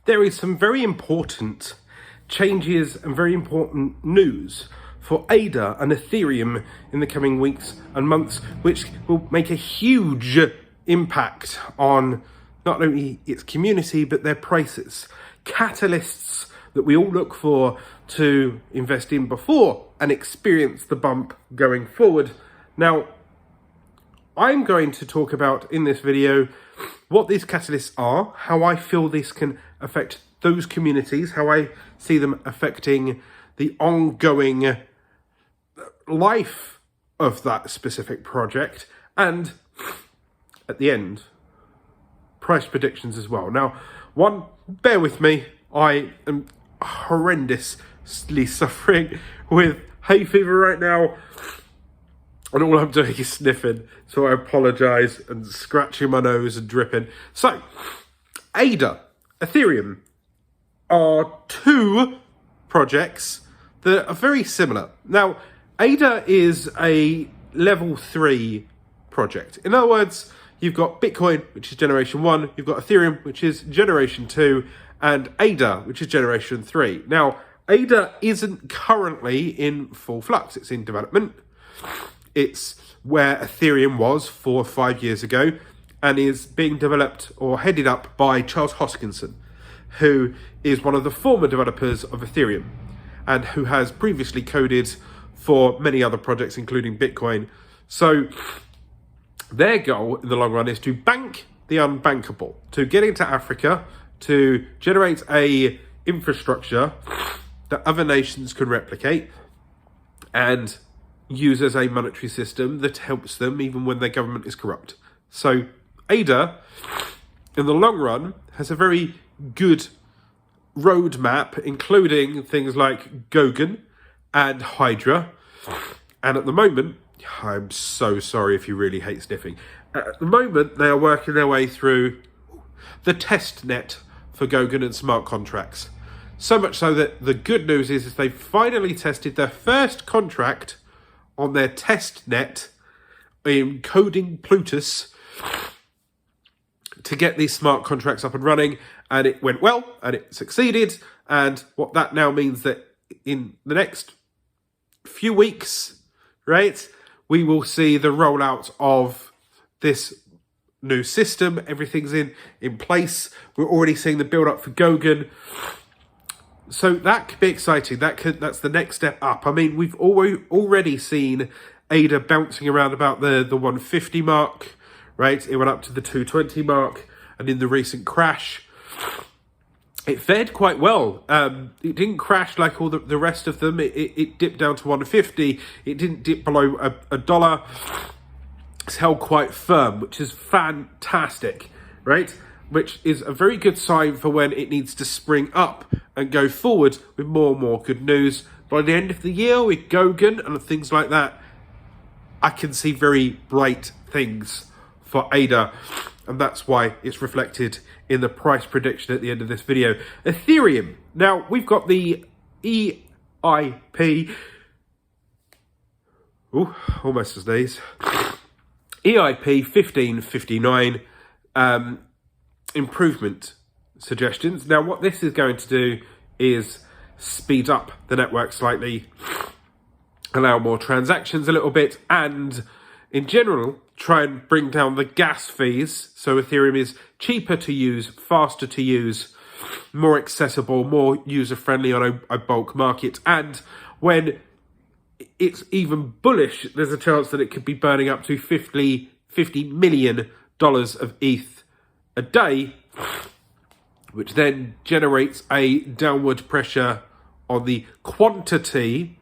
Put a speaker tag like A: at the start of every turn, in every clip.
A: there is some very important changes and very important news for ADA and Ethereum in the coming weeks and months, which will make a huge impact on not only its community, but their prices. Catalysts that we all look for to invest in before and experience the bump going forward. Now, I'm going to talk about in this video what these catalysts are, how I feel this can affect those communities, how I see them affecting the ongoing life of that specific project, and at the end, price predictions as well. Now, one, bear with me, I am horrendously suffering with hay fever right now, and all I'm doing is sniffing, so I apologise, and scratching my nose and dripping. So, ADA, Ethereum, are two projects that are very similar. Now, ADA is a level 3 project. In other words, you've got Bitcoin, which is generation 1, you've got Ethereum, which is generation 2, and ADA, which is generation 3. Now, ADA isn't currently in full flux, it's in development. It's where Ethereum was 4 or 5 years ago, and is being developed or headed up by Charles Hoskinson, who is one of the former developers of Ethereum, and who has previously coded for many other projects, including Bitcoin. So their goal in the long run is to bank the unbankable, to get into Africa, to generate a infrastructure that other nations can replicate and use as a monetary system that helps them even when their government is corrupt. So ADA, in the long run, has a very good roadmap, including things like Gogan and Hydra. And at the moment, I'm so sorry if you really hate sniffing. At the moment, they are working their way through the test net for Gogan and smart contracts. So much so that the good news is they've finally tested their first contract on their test net in coding Plutus to get these smart contracts up and running, and it went well and it succeeded. And what that now means that in the next few weeks, right, we will see the rollout of this new system. Everything's in place. We're already seeing the build up for Gogan. So that could be exciting. That's the next step up. I mean, we've already seen ADA bouncing around about the 150 mark, right? It went up to the 220 mark, and in the recent crash, it fared quite well. It didn't crash like all the rest of them. It dipped down to 150. It didn't dip below a dollar. It's held quite firm, which is fantastic, right? Which is a very good sign for when it needs to spring up and go forward with more and more good news. By the end of the year, with Gogan and things like that, I can see very bright things for ADA, and that's why it's reflected in the price prediction at the end of this video. Ethereum. Now, we've got the EIP. Ooh, almost as these. EIP 1559. Improvement suggestions. Now, what this is going to do is speed up the network slightly, allow more transactions a little bit, and in general try and bring down the gas fees so Ethereum is cheaper to use, faster to use, more accessible, more user-friendly on a bulk market. And when it's even bullish, there's a chance that it could be burning up to $50 million of ETH a day, which then generates a downward pressure on the quantity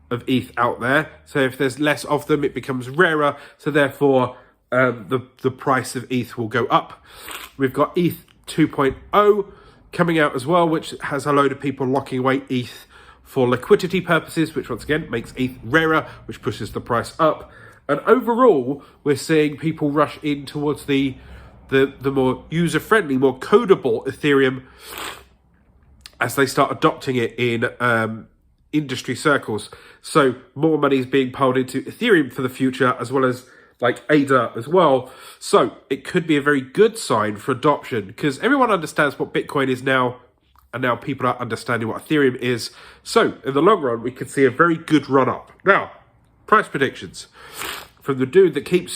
A: of ETH out there. So if there's less of them, it becomes rarer. So therefore, the price of ETH will go up. We've got ETH 2.0 coming out as well, which has a load of people locking away ETH for liquidity purposes, which once again makes ETH rarer, which pushes the price up. And overall, we're seeing people rush in towards the more user-friendly, more codable Ethereum as they start adopting it in industry circles. So more money is being piled into Ethereum for the future, as well as like ADA as well. So it could be a very good sign for adoption, because everyone understands what Bitcoin is now and now people are understanding what Ethereum is. So in the long run, we could see a very good run up. Now, price predictions from the dude that keeps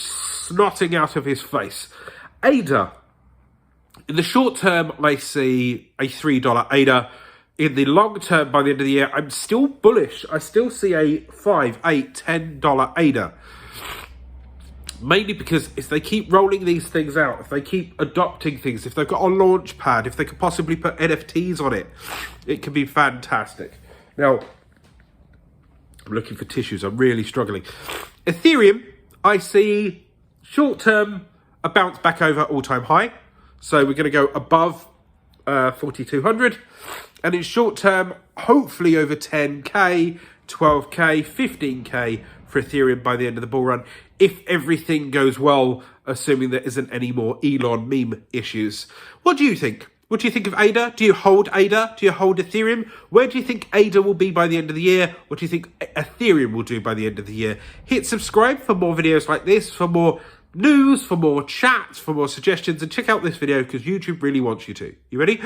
A: snotting out of his face. ADA. In the short term, I see a $3 ADA. In the long term, by the end of the year, I'm still bullish. I still see a $5, $8, $10 ADA. Mainly because if they keep rolling these things out, if they keep adopting things, if they've got a launch pad, if they could possibly put NFTs on it, it could be fantastic. Now, I'm looking for tissues. I'm really struggling. Ethereum, I see short term a bounce back over all-time high. So we're going to go above 4,200. And in short term, hopefully over 10K, 12K, 15K for Ethereum by the end of the bull run. If everything goes well, assuming there isn't any more Elon meme issues. What do you think? What do you think of ADA? Do you hold ADA? Do you hold Ethereum? Where do you think ADA will be by the end of the year? What do you think Ethereum will do by the end of the year? Hit subscribe for more videos like this, for more news, for more chats, for more suggestions, and check out this video because YouTube really wants you to. You ready?